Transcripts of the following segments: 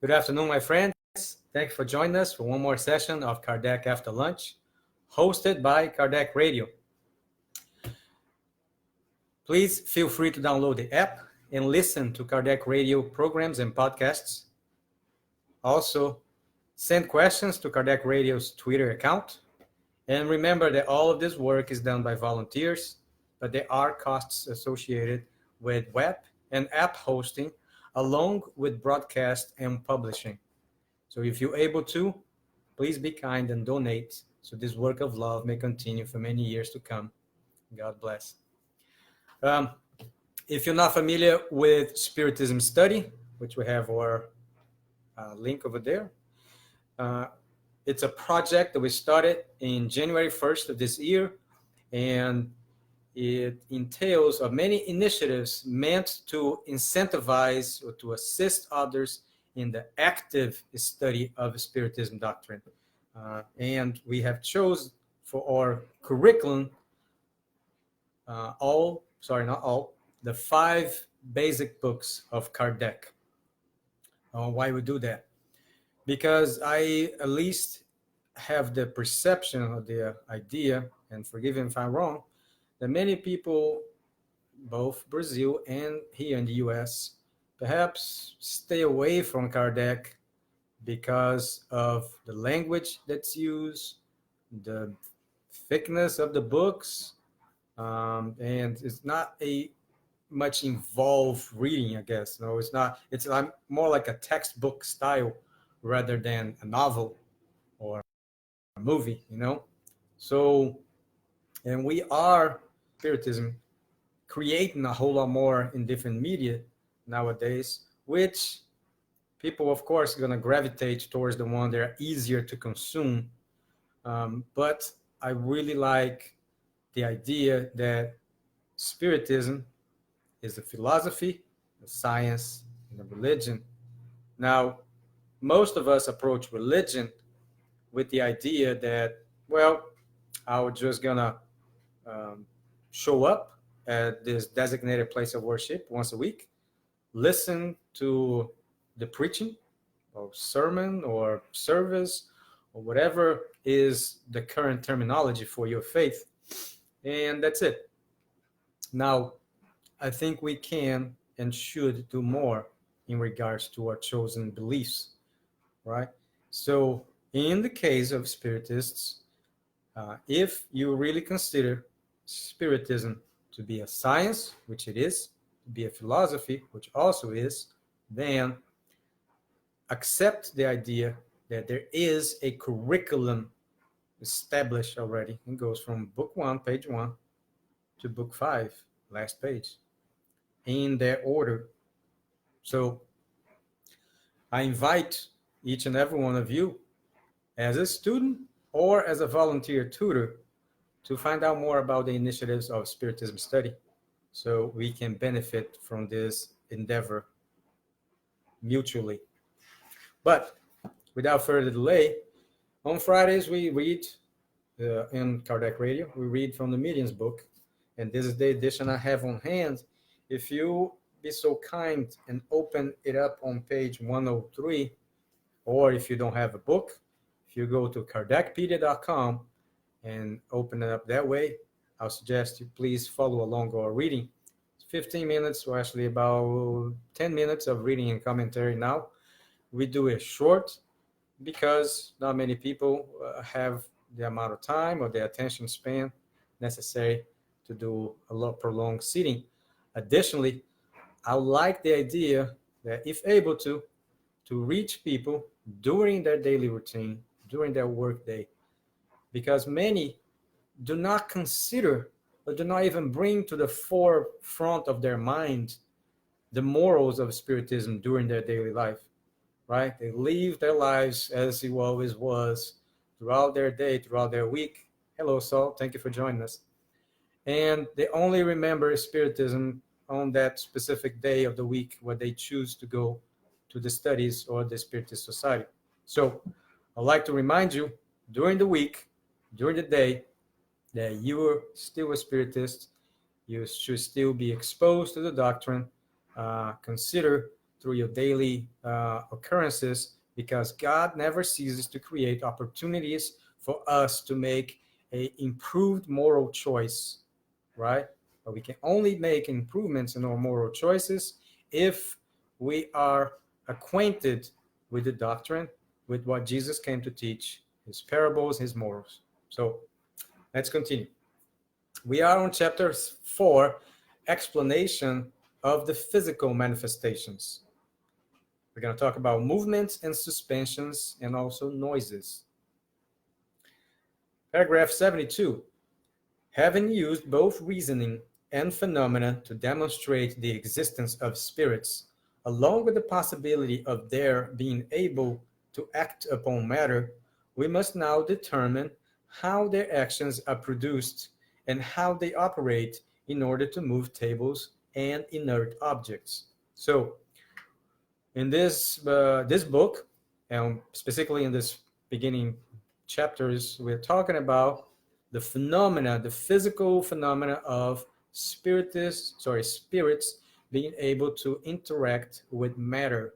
Good afternoon, my friends. Thank you for joining us for one more session of Kardec After Lunch, hosted by Kardec Radio. Please feel free to download the app and listen to Kardec Radio programs and podcasts. Also, send questions to Kardec Radio's Twitter account. And remember that all of this work is done by volunteers, but there are costs associated with web and app hosting, along with broadcast and publishing. So if you're able to, please be kind and donate so this work of love may continue for many years to come. God bless. If you're not familiar with Spiritism Study, which we have our link over there, it's a project that we started in January 1st of this year, and it entails many initiatives meant to incentivize or to assist others in the active study of Spiritism doctrine. And we have chosen for our curriculum the 5 basic books of Kardec. Why we do that? Because I at least have the perception or the idea, and forgive me if I'm wrong, that many people, both Brazil and here in the US, perhaps stay away from Kardec because of the language that's used, the thickness of the books, and it's not a much involved reading, I guess. No, it's not. It's more like a textbook style rather than a novel or a movie, So, and we are, Spiritism, creating a whole lot more in different media nowadays, which people, of course, are going to gravitate towards the one that are easier to consume. But I really like the idea that Spiritism is a philosophy, a science, and a religion. Now, most of us approach religion with the idea that, well, I was just going to show up at this designated place of worship once a week, listen to the preaching or sermon or service or whatever is the current terminology for your faith, and that's it. Now, I think we can and should do more in regards to our chosen beliefs, right? So in the case of Spiritists, if you really consider Spiritism to be a science, which it is, to be a philosophy, which also is, then accept the idea that there is a curriculum established already. It goes from book 1, page 1, to book 5, last page, in that order. So I invite each and every one of you, as a student or as a volunteer tutor, to find out more about the initiatives of Spiritism Study so we can benefit from this endeavor mutually. But without further delay, on Fridays we read in Kardec Radio, we read from the Medium's book, and this is the edition I have on hand. If you be so kind and open it up on page 103, or if you don't have a book, if you go to kardecpedia.com and open it up that way, I'll suggest you please follow along our reading. It's 15 minutes, or actually about 10 minutes of reading and commentary now. We do it short because not many people have the amount of time or the attention span necessary to do a lot prolonged sitting. Additionally, I like the idea that if able to reach people during their daily routine, during their work day, because many do not consider or do not even bring to the forefront of their mind the morals of Spiritism during their daily life, right? They live their lives as it always was throughout their day, throughout their week. Hello, Saul. Thank you for joining us. And they only remember Spiritism on that specific day of the week where they choose to go to the studies or the Spiritist Society. So I'd like to remind you during the week, during the day, that you are still a Spiritist. You should still be exposed to the doctrine. Consider through your daily occurrences, because God never ceases to create opportunities for us to make a improved moral choice, right? But we can only make improvements in our moral choices if we are acquainted with the doctrine, with what Jesus came to teach, his parables, his morals. So let's continue. We are on chapter 4, explanation of the physical manifestations. We're going to talk about movements and suspensions and also noises. Paragraph 72. Having used both reasoning and phenomena to demonstrate the existence of spirits, along with the possibility of their being able to act upon matter, we must now determine how their actions are produced and how they operate in order to move tables and inert objects. So, in this book, and specifically in this beginning chapters, we're talking about the phenomena, the physical phenomena of spirits being able to interact with matter.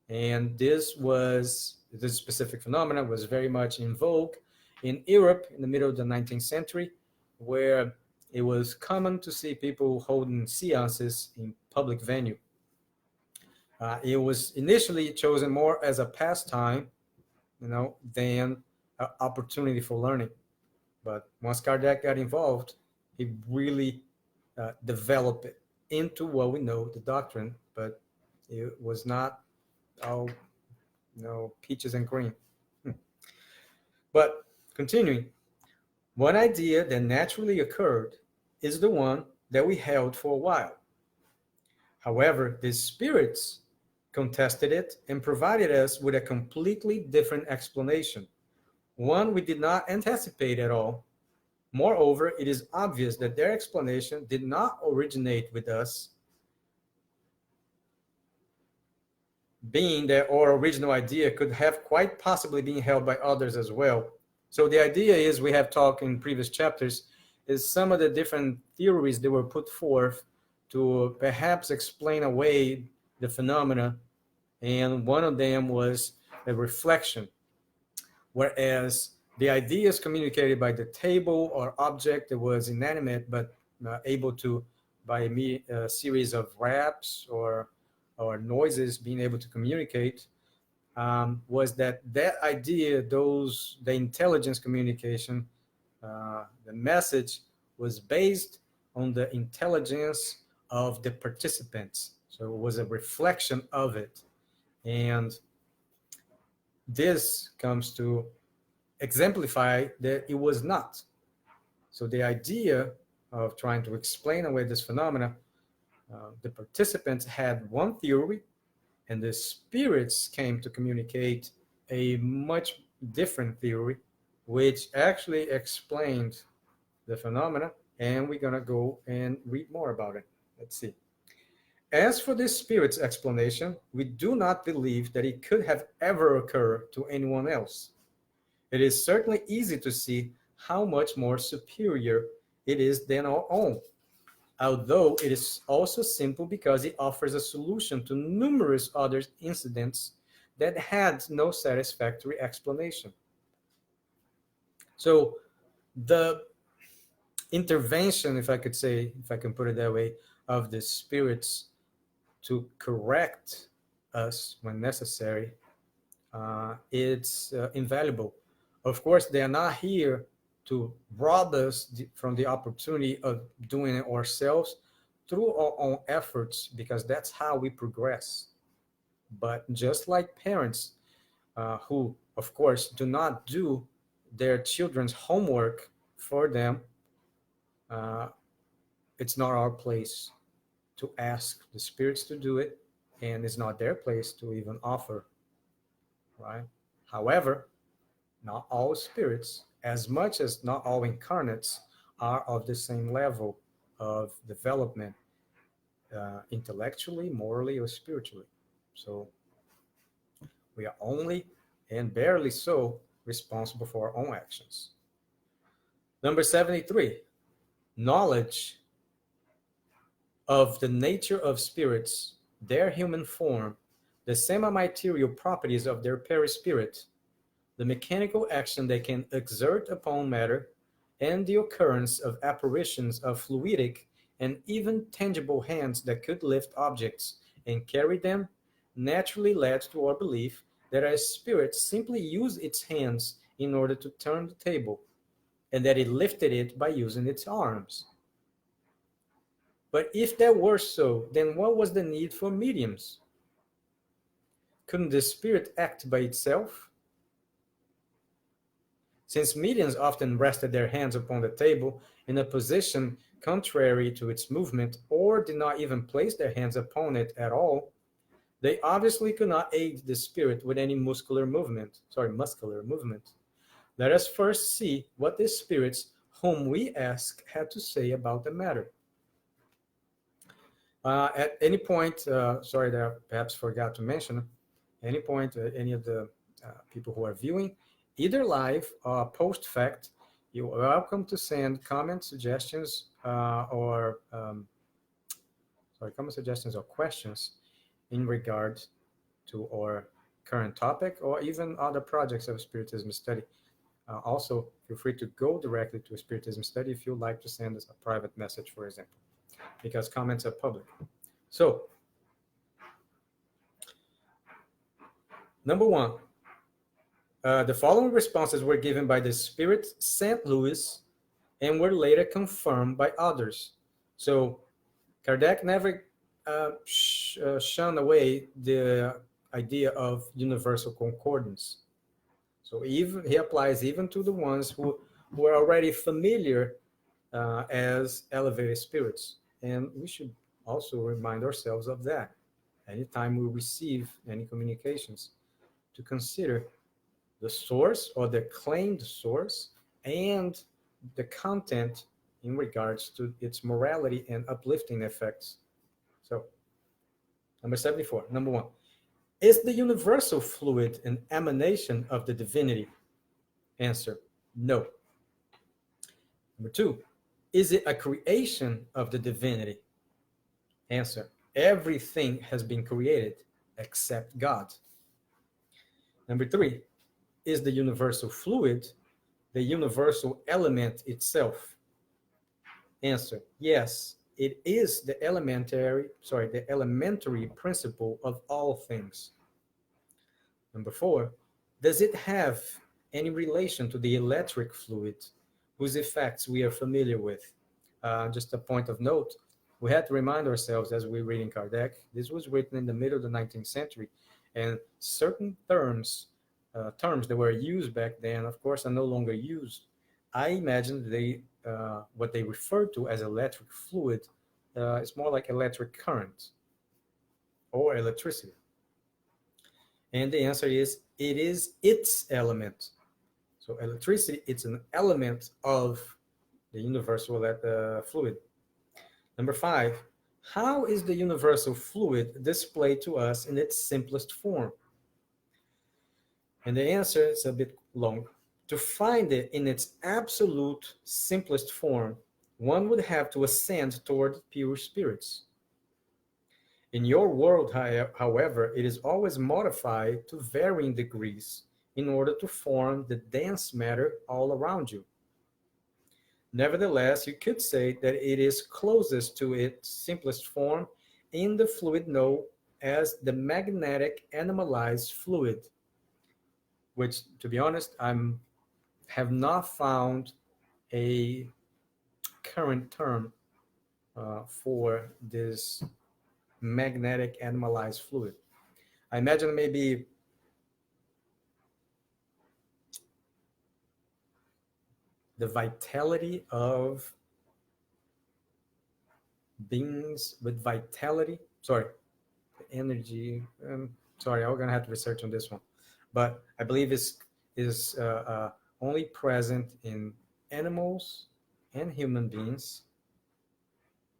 And this specific phenomena was very much in vogue in Europe in the middle of the 19th century, where it was common to see people holding seances in public venue. It was initially chosen more as a pastime, than an opportunity for learning. But once Kardec got involved, he really developed it into what we know, the doctrine. But it was not all, peaches and cream. But continuing, one idea that naturally occurred is the one that we held for a while. However, the spirits contested it and provided us with a completely different explanation, one we did not anticipate at all. Moreover, it is obvious that their explanation did not originate with us, being that our original idea could have quite possibly been held by others as well. So the idea is, we have talked in previous chapters, is some of the different theories that were put forth to perhaps explain away the phenomena, and one of them was a reflection, whereas the ideas communicated by the table or object that was inanimate but able to, by a series of raps or noises, being able to communicate, was that idea, the intelligence communication, the message was based on the intelligence of the participants. So it was a reflection of it. And this comes to exemplify that it was not. So the idea of trying to explain away this phenomena, the participants had one theory, and the spirits came to communicate a much different theory, which actually explained the phenomena, and we're going to go and read more about it. Let's see. As for this spirit's explanation, we do not believe that it could have ever occurred to anyone else. It is certainly easy to see how much more superior it is than our own, although it is also simple because it offers a solution to numerous other incidents that had no satisfactory explanation. So the intervention, if I can put it that way, of the spirits to correct us when necessary, it's invaluable. Of course, they are not here to rob us from the opportunity of doing it ourselves through our own efforts, because that's how we progress. But just like parents who, of course, do not do their children's homework for them, it's not our place to ask the spirits to do it, and it's not their place to even offer, right? However, not all spirits, as much as not all incarnates, are of the same level of development, intellectually, morally, or spiritually. So we are only, and barely so, responsible for our own actions. Number 73, knowledge of the nature of spirits their human form, the semi-material properties of their perispirit, the mechanical action they can exert upon matter, and the occurrence of apparitions of fluidic and even tangible hands that could lift objects and carry them, naturally led to our belief that a spirit simply used its hands in order to turn the table, and that it lifted it by using its arms. But if that were so, then what was the need for mediums? Couldn't the spirit act by itself? Since mediums often rested their hands upon the table in a position contrary to its movement, or did not even place their hands upon it at all, they obviously could not aid the spirit with any muscular movement. Let us first see what the spirits whom we ask had to say about the matter. At any point, sorry that I perhaps forgot to mention, any point, any of the people who are viewing, either live or post-fact, you're welcome to send comments, suggestions, or comment suggestions or questions in regard to our current topic or even other projects of Spiritism study. Also, feel free to go directly to a Spiritism study if you'd like to send us a private message, for example, because comments are public. So, number one, the following responses were given by the Spirit St. Louis and were later confirmed by others. So, Kardec never shunned away the idea of universal concordance. So even he applies even to the ones who are already familiar as elevated spirits. And we should also remind ourselves of that anytime we receive any communications, to consider the source or the claimed source and the content in regards to its morality and uplifting effects. So, number 74, number one, is the universal fluid an emanation of the divinity? Answer, no. Number two, is it a creation of the divinity? Answer, everything has been created except God. Number three, is the universal fluid the universal element itself? Answer, yes, it is the elementary principle of all things. Number four, does it have any relation to the electric fluid whose effects we are familiar with? Just a point of note, we had to remind ourselves as we read in Kardec, this was written in the middle of the 19th century, and certain terms that were used back then, of course, are no longer used. I imagine what they refer to as electric fluid is more like electric current or electricity. And the answer is, it is its element. So electricity, it's an element of the universal fluid. Number five, how is the universal fluid displayed to us in its simplest form? And the answer is a bit long. To find it in its absolute simplest form, one would have to ascend toward pure spirits. In your world, however, it is always modified to varying degrees in order to form the dense matter all around you. Nevertheless, you could say that it is closest to its simplest form in the fluid known as the magnetic animalized fluid, which, to be honest, I have not found a current term for this magnetic animalized fluid. I imagine maybe the vitality of beings with vitality. Sorry, energy. Sorry, I'm gonna have to research on this one, but I believe is only present in animals and human beings,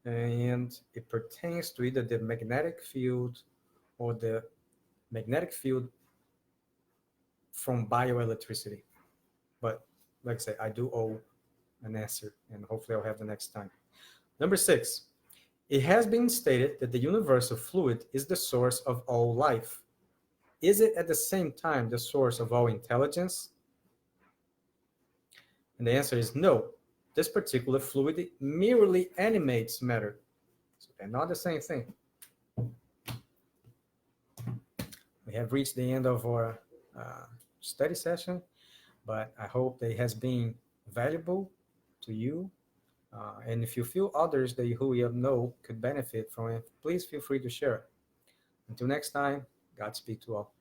and it pertains to either the magnetic field or the magnetic field from bioelectricity. But like I say, I do owe an answer, and hopefully I'll have the next time. Number six, It has been stated that the universal fluid is the source of all life. Is it at the same time the source of all intelligence? And the answer is no. This particular fluid merely animates matter. So they're not the same thing. We have reached the end of our study session, but I hope that it has been valuable to you. And if you feel others that who you know could benefit from it, please feel free to share it. Until next time, Godspeed to all.